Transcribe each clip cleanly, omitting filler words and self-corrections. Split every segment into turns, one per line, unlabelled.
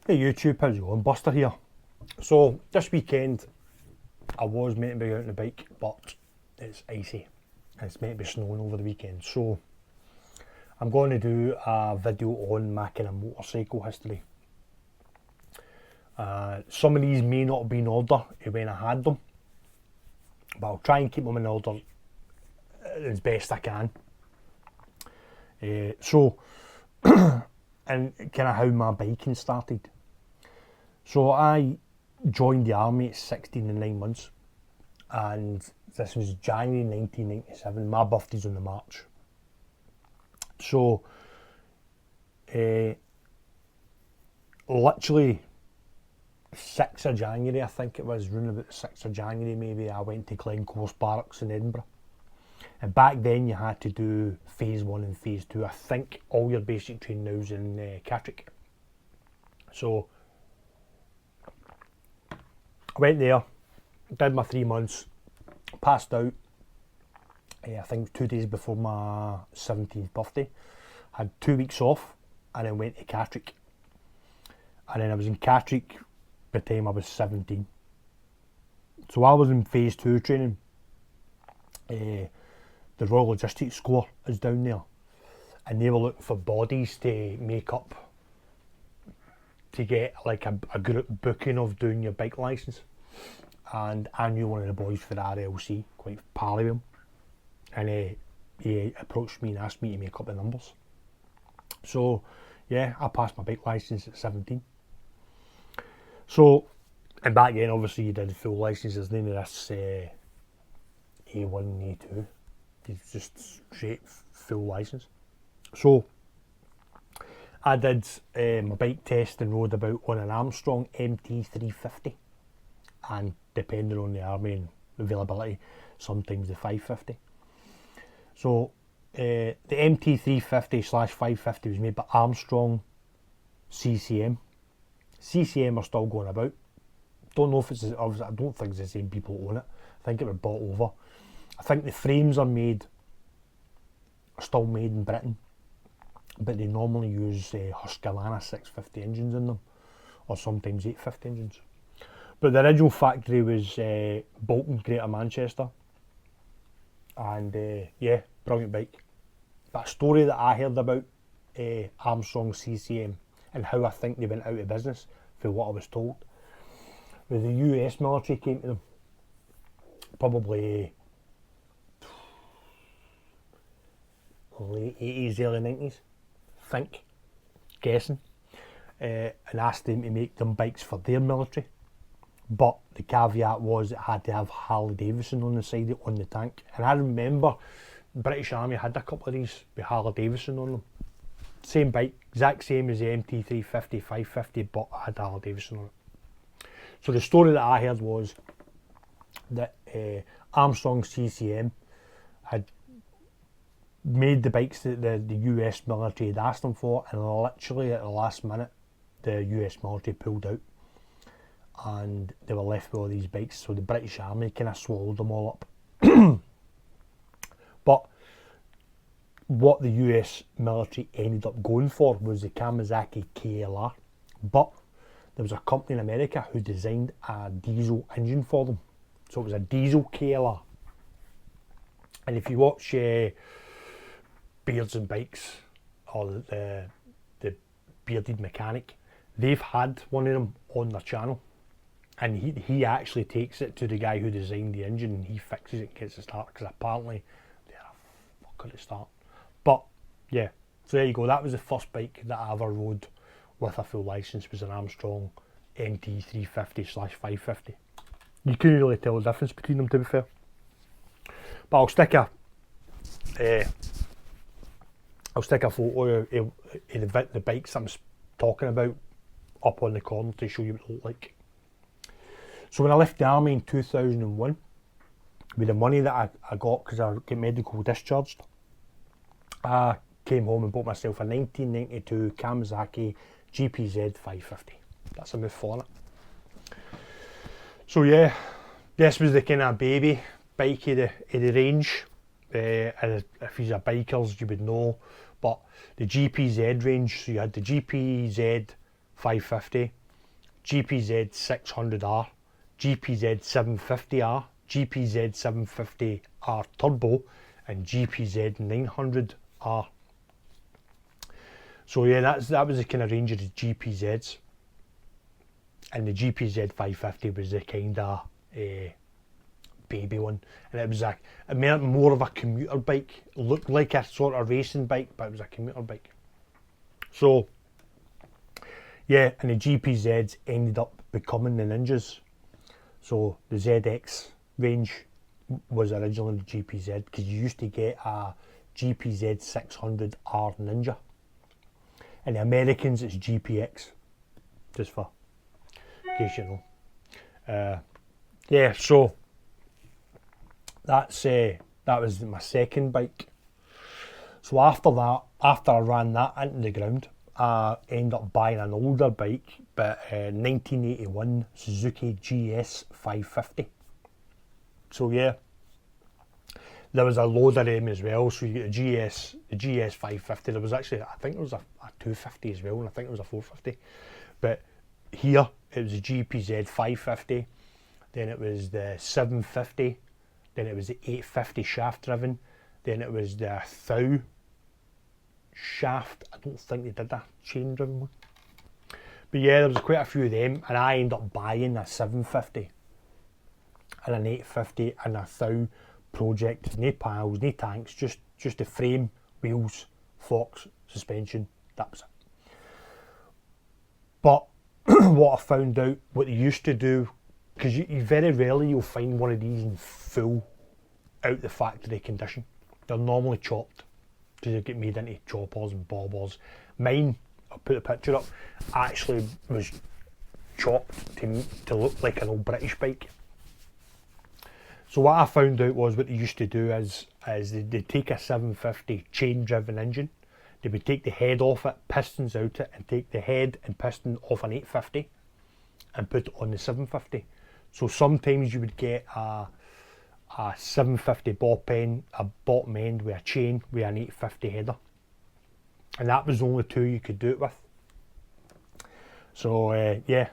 Hey YouTube, how's it going? Buster here. So this weekend I was meant to be out on the bike, but it's icy and it's meant to be snowing over the weekend. So I'm going to do a video on my kind of motorcycle history. Some of these may not be in order when I had them, but I'll try and keep them in order as best I can. And kind of how my biking started. So I joined the army at 16 and 9 months, and this was January 1997. My birthday's on the March. So literally 6th of January, I think it was, around about the 6th of January maybe, I went to Glencore's Barracks in Edinburgh. And back then you had to do phase 1 and phase 2. I think all your basic training now is in Catterick. So I went there, did my 3 months, passed out, I think 2 days before my 17th birthday. Had 2 weeks off and then went to Catterick. And then I was in Catterick by the time I was 17. So I was in phase 2 training. The Royal Logistics Corps is down there, and they were looking for bodies to make up to get like a group booking of doing your bike licence. And I knew one of the boys for the RLC, quite pally with him, and he approached me and asked me to make up the numbers. So yeah, I passed my bike licence at 17. So, and back then obviously you did full licence. There's none of this A1 and A2. It's just straight full licence. So I did my bike test and rode about on an Armstrong MT350, and depending on the army and availability, sometimes the 550. So the MT350/550 was made by Armstrong CCM. CCM are still going about. Don't know if it's, obviously I don't think it's the same people who own it. I think it was bought over. I think the frames are still made in Britain, but they normally use Husqvarna 650 engines in them, or sometimes 850 engines. But the original factory was Bolton, Greater Manchester, and yeah, brilliant bike. But a story that I heard about Armstrong CCM and how I think they went out of business, for what I was told, was the US military came to them, probably late 80s, early 90s, guessing, and asked them to make them bikes for their military. But the caveat was it had to have Harley Davidson on the side on the tank. And I remember British Army had a couple of these with Harley Davidson on them. Same bike, exact same as the MT350, 550, but I had Harley Davidson on it. So the story that I heard was that Armstrong CCM had made the bikes that the US military had asked them for, and literally at the last minute the US military pulled out and they were left with all these bikes. So the British Army kind of swallowed them all up. But what the US military ended up going for was the Kawasaki KLR, but there was a company in America who designed a diesel engine for them, so it was a diesel KLR. And if you watch Beards and Bikes, or the Bearded Mechanic, they've had one of them on their channel, and he actually takes it to the guy who designed the engine and he fixes it and gets it started, because apparently they're a fucker to start. But yeah, so there you go. That was the first bike that I ever rode with a full licence, was an Armstrong MT350/550. You couldn't really tell the difference between them, to be fair. But I'll stick a photo of the bikes I'm talking about up on the corner to show you what they look like. So when I left the army in 2001, with the money that I got because I got medical discharged, I came home and bought myself a 1992 Kawasaki GPZ 550. That's a move for it. So yeah, this was the kind of baby bike of the range. If you're bikers, you would know. But the GPZ range, so you had the GPZ 550, GPZ 600R, GPZ 750R, GPZ 750R Turbo, and GPZ 900R. So yeah, that was the kind of range of the GPZs, and the GPZ 550 was the kind of baby one, and it was more of a commuter bike. It looked like a sort of racing bike, but it was a commuter bike. So yeah, and the GPZs ended up becoming the Ninjas. So the ZX range was originally the GPZ, because you used to get a GPZ 600R Ninja. And the Americans, it's GPX, just for in case you know. Yeah, so that was my second bike. So after that, after I ran that into the ground, I ended up buying an older bike, but 1981 Suzuki GS 550. So yeah, there was a load of them as well. So you get the GS 550. There was actually, I think there was a 250 as well, and I think there was a 450. But here it was a GPZ 550. Then it was the 750. Then it was the 850 shaft driven. Then it was the 1000 shaft. I don't think they did a chain driven one. But yeah, there was quite a few of them, and I ended up buying a 750 and an 850 and a 1000 project. No piles, no tanks, just the frame, wheels, forks, suspension. That was it. But what I found out, what they used to do, because you very rarely you'll find one of these in full out the factory condition. They're normally chopped, because they get made into choppers and bobbers. Mine, I'll put a picture up, actually was chopped to look like an old British bike. So what I found out was, what they used to do is they'd take a 750 chain driven engine, they would take the head off it, pistons out it, and take the head and piston off an 850 and put it on the 750. So sometimes you would get a 750 bottom end with a chain with an 850 header, and that was the only two you could do it with. So yeah,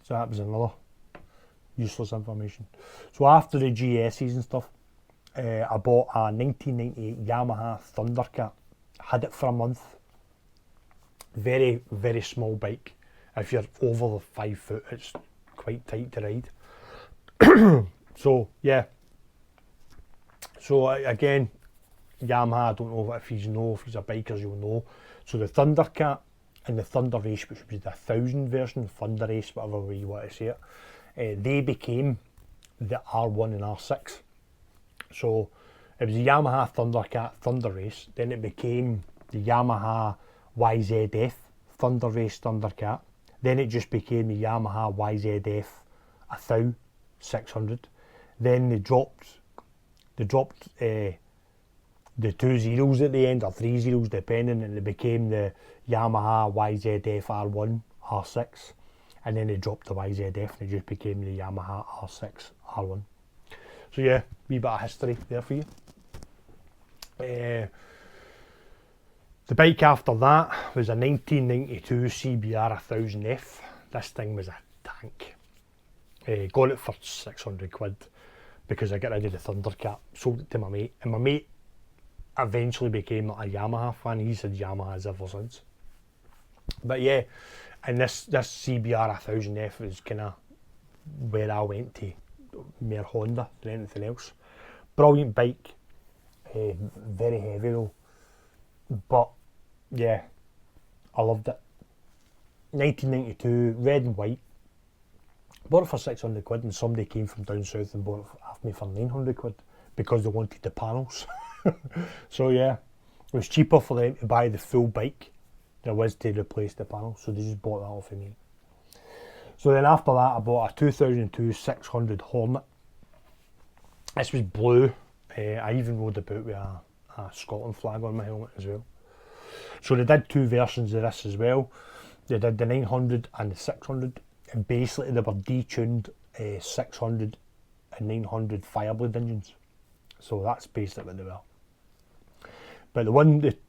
so that was another useless information. So after the GSs and stuff, I bought a 1998 Yamaha Thundercat. Had it for a month. Very, very small bike. If you're over the 5 foot, it's quite tight to ride. So yeah. So again, Yamaha, I don't know if you know, if you're bikers, you'll know. So the Thundercat and the Thunder Race, which was the 1000 version, Thunder Race, whatever way you want to say it, they became the R1 and R6. So it was the Yamaha Thundercat Thunder Race, then it became the Yamaha YZF Thunder Race Thundercat, then it just became the Yamaha YZF 1600. Then they dropped the 2 zeros at the end, or 3 zeros depending, and it became the Yamaha YZF R1 R6, and then they dropped the YZF and it just became the Yamaha R6 R1. So yeah, wee bit of history there for you. The bike after that was a 1992 CBR 1000F. This thing was a tank. Got it for 600 quid because I got rid of the Thundercat, sold it to my mate, and my mate eventually became a Yamaha fan. He's had Yamahas ever since. But yeah, and this CBR 1000F was kind of where I went to more Honda than anything else. Brilliant bike, very heavy though, but yeah, I loved it. 1992, red and white. Bought it for 600 quid, and somebody came from down south and bought it off me for 900 quid because they wanted the panels. So yeah, it was cheaper for them to buy the full bike than it was to replace the panels, so they just bought that off of me. So then after that, I bought a 2002 600 Hornet. This was blue. I even rode about with a Scotland flag on my helmet as well. So they did 2 versions of this as well. They did the 900 and the 600, and basically they were detuned 600 and 900 Fireblade engines. So that's basically what they were. But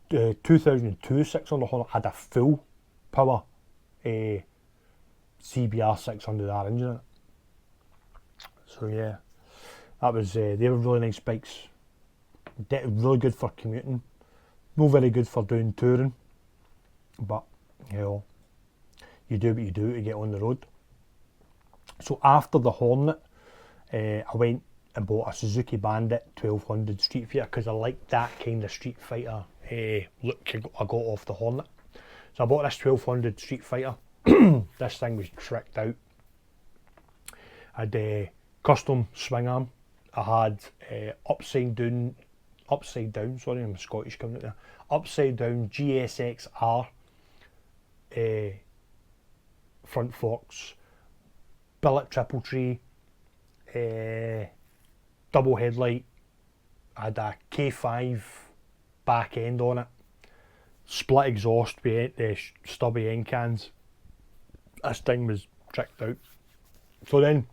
the 2002 600 Hornet had a full power CBR 600R engine in it. So yeah, that was they were really nice bikes. Really good for commuting, not very good for doing touring, but you know, you do what you do to get on the road. So after the Hornet, I went and bought a Suzuki Bandit 1200 Street Fighter because I liked that kind of Street Fighter look I got off the Hornet. So I bought this 1200 Street Fighter. This thing was tricked out. I had a custom swing arm. I had upside down, sorry, I'm Scottish coming out there. Upside down GSX-R front forks, billet triple tree, double headlight. I had a K5 back end on it, split exhaust with the stubby end cans. This thing was tricked out. So then,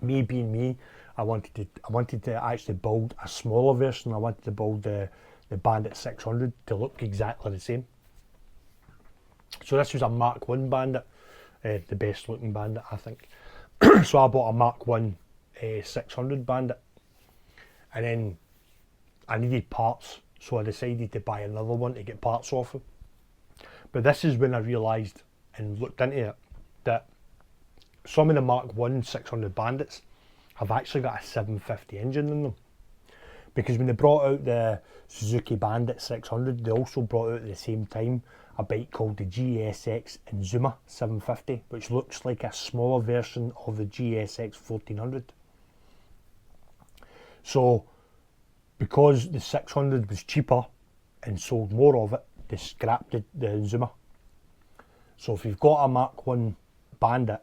me being me, I wanted to actually build a smaller version. I wanted to build the Bandit 600 to look exactly the same. So this was a Mark 1 Bandit, the best looking Bandit I think. So I bought a Mark 1 600 Bandit, and then I needed parts, so I decided to buy another one to get parts off of. But this is when I realised and looked into it that some of the Mark 1 600 Bandits have actually got a 750 engine in them. Because when they brought out the Suzuki Bandit 600, they also brought out at the same time a bike called the GSX Inzuma 750, which looks like a smaller version of the GSX 1400. So, because the 600 was cheaper and sold more of it, they scrapped the Inzuma. So if you've got a Mark 1 Bandit,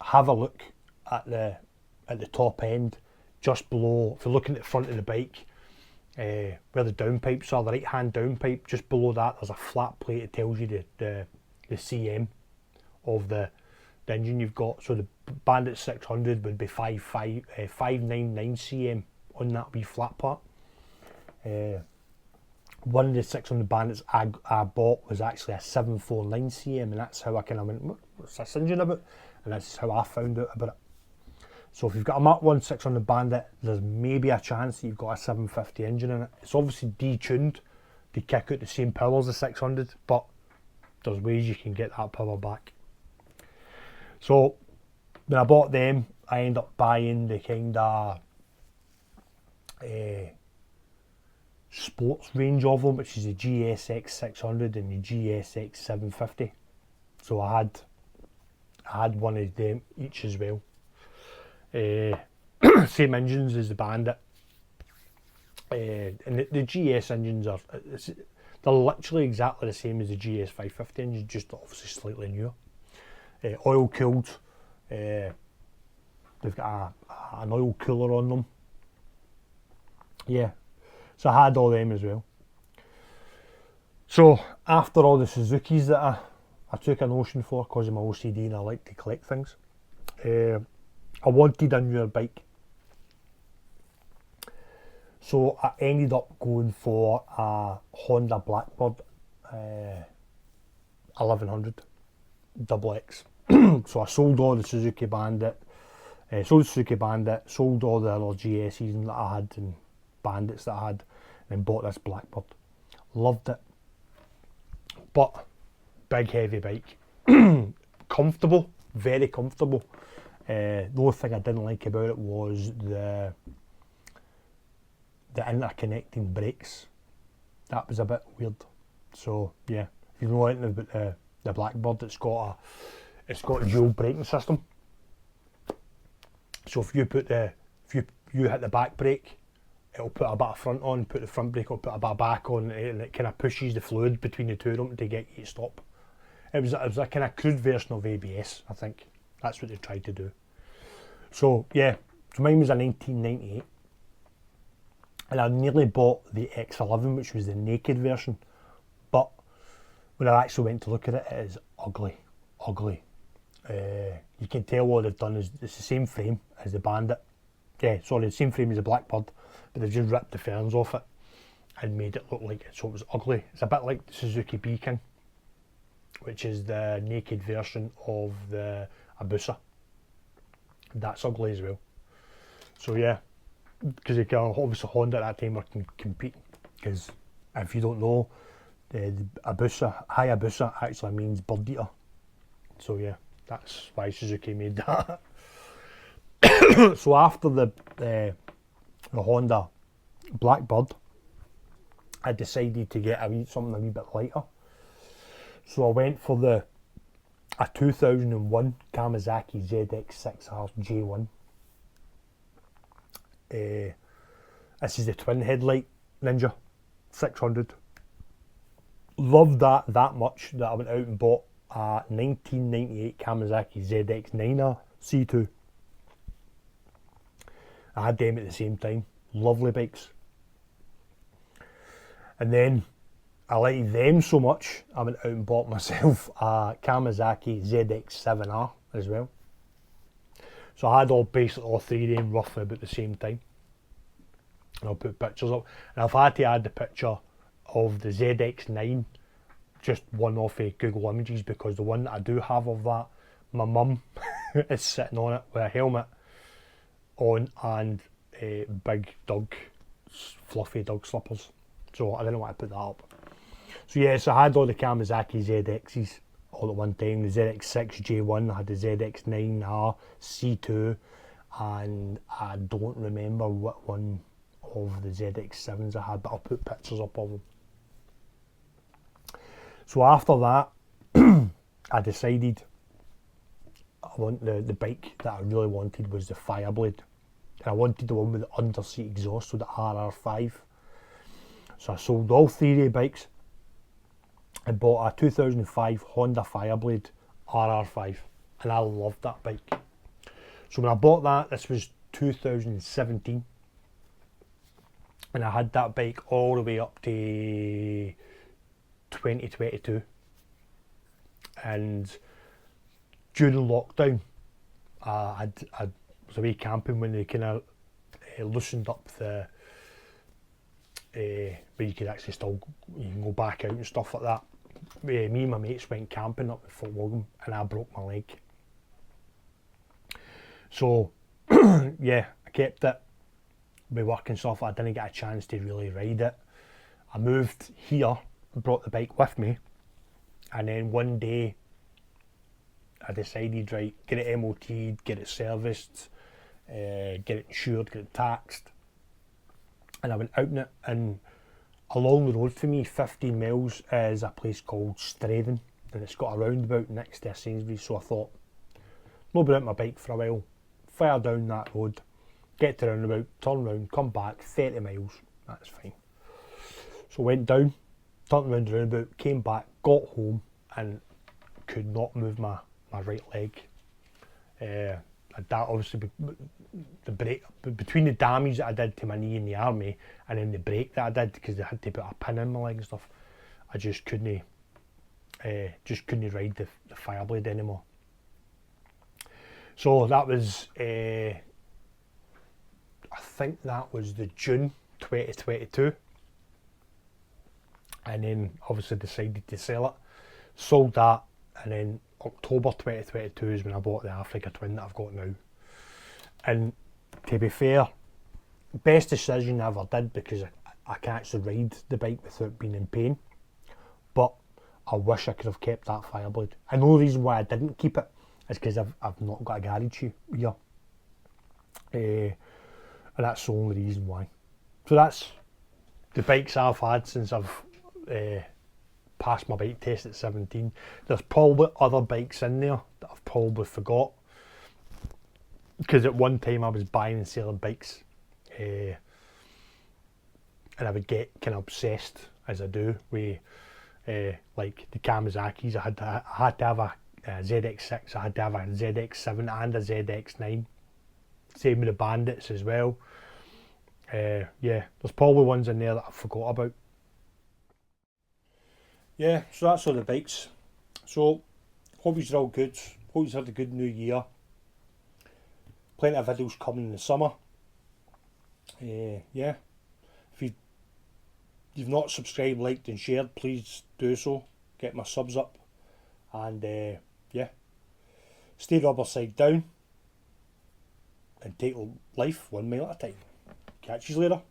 have a look at the top end, just below, if you're looking at the front of the bike, where the downpipes are, the right hand downpipe, just below that there's a flat plate that tells you the CM of the engine you've got. So the Bandit 600 would be 599 CM on that wee flat part. One of the 600 Bandits I bought was actually a 749 CM, and that's how I kind of went, what's this engine about? And that's how I found out about it. So if you've got a Mark 1 600 Bandit, there's maybe a chance that you've got a 750 engine in it. It's obviously detuned to kick out the same power as the 600, but there's ways you can get that power back. So when I bought them, I ended up buying the kind of sports range of them, which is the GSX 600 and the GSX 750. So I had one of them each as well. Same engines as the Bandit, and the GS engines they're literally exactly the same as the GS 550 engine, just obviously slightly newer. Oil cooled. They've got an oil cooler on them. Yeah, so I had all them as well. So after all the Suzukis that I took a notion for because of my OCD and I like to collect things, I wanted a newer bike. So I ended up going for a Honda Blackbird 1100 XX. So I sold all the Suzuki Bandit, sold all the other GSEs that I had and Bandits that I had, and bought this Blackbird. Loved it. But big heavy bike. Comfortable, very comfortable. The only thing I didn't like about it was the interconnecting brakes. That was a bit weird. So yeah, if you know anything about the Blackbird, it's got a dual braking system. So if you hit the back brake, it'll put a bit of front on, put the front brake, it'll put a bit of back on, and it kind of pushes the fluid between the two of them to get you to stop. It was a kind of crude version of ABS, I think. That's what they tried to do. So yeah, so mine was a 1998, and I nearly bought the X11, which was the naked version, but when I actually went to look at it, it is ugly. You can tell what they've done is it's the same frame as the Bandit. Yeah, sorry, the same frame as the Blackbird, but they've just ripped the ferns off it and made it look like it, so it was ugly. It's a bit like the Suzuki Beacon. which is the naked version of the Abusa. That's ugly as well. So yeah, because obviously Honda at that time were competing. Because if you don't know, the Abusa, Hayabusa actually means bird eater. So yeah, that's why Suzuki made that. So after the Honda Blackbird, I decided to get something a wee bit lighter. So I went for a 2001 Kawasaki ZX6R J1. This is the twin headlight Ninja 600. Loved that much that I went out and bought a 1998 Kawasaki ZX9R C2. I had them at the same time. Lovely bikes. And then I liked them so much, I went out and bought myself a Kawasaki ZX7R as well. So I had basically all three of them roughly about the same time. And I'll put pictures up. And I've had to add the picture of the ZX9, just one off of Google Images, because the one that I do have of that, my mum is sitting on it with a helmet on and big fluffy dog slippers. So I didn't want to put that up. So yeah, so I had all the Kawasaki ZXs all at one time. The ZX6 J1, I had the ZX9R C2, and I don't remember what one of the ZX7s I had, but I'll put pictures up of them. So after that, I decided the bike that I really wanted was the Fireblade. And I wanted the one with the underseat exhaust, so the RR5. So I sold all three of the bikes and bought a 2005 Honda Fireblade RR5, and I loved that bike. So when I bought that, this was 2017, and I had that bike all the way up to 2022. And during lockdown, I was away camping when they kind of loosened up the where you could actually you can go back out and stuff like that. Me and my mates went camping up in Fort William, and I broke my leg. So yeah, I kept it with work and stuff. I didn't get a chance to really ride it. I moved here, brought the bike with me, and then one day I decided, right, get it MOT'd, get it serviced, get it insured, get it taxed. And I went out in it, and along the road for me, 15 miles, is a place called Strathen, and it's got a roundabout next to a Sainsbury's. So I thought, no, been out my bike for a while, fire down that road, get to the roundabout, turn round, come back, 30 miles, that's fine. So went down, turned around the roundabout, came back, got home, and could not move my right leg. That obviously, the break, between the damage that I did to my knee in the army and then the break that I did, because they had to put a pin in my leg and stuff, I just couldn't ride the Fireblade anymore. So that was, I think that was the June 2022, and then obviously decided to sell it, sold that, and then October 2022 is when I bought the Africa Twin that I've got now. And to be fair, best decision I ever did, because I can actually ride the bike without being in pain. But I wish I could have kept that Fireblade. And the only reason why I didn't keep it is because I've not got a garage here. And that's the only reason why. So that's the bikes I've had since I've passed my bike test at 17. There's probably other bikes in there that I've probably forgot, because at one time I was buying and selling bikes, and I would get kind of obsessed, as I do, with like the Kawasaki's. I had to have a ZX6, I had to have a ZX7 and a ZX9. Same with the Bandits as well. Yeah, there's probably ones in there that I forgot about. Yeah, so that's all the bikes. So, hope you're all good. Hope you've had a good new year. Plenty of videos coming in the summer. Yeah, if you've not subscribed, liked and shared, please do so. Get my subs up. And yeah, stay rubber side down and take life 1 mile at a time. Catch you later.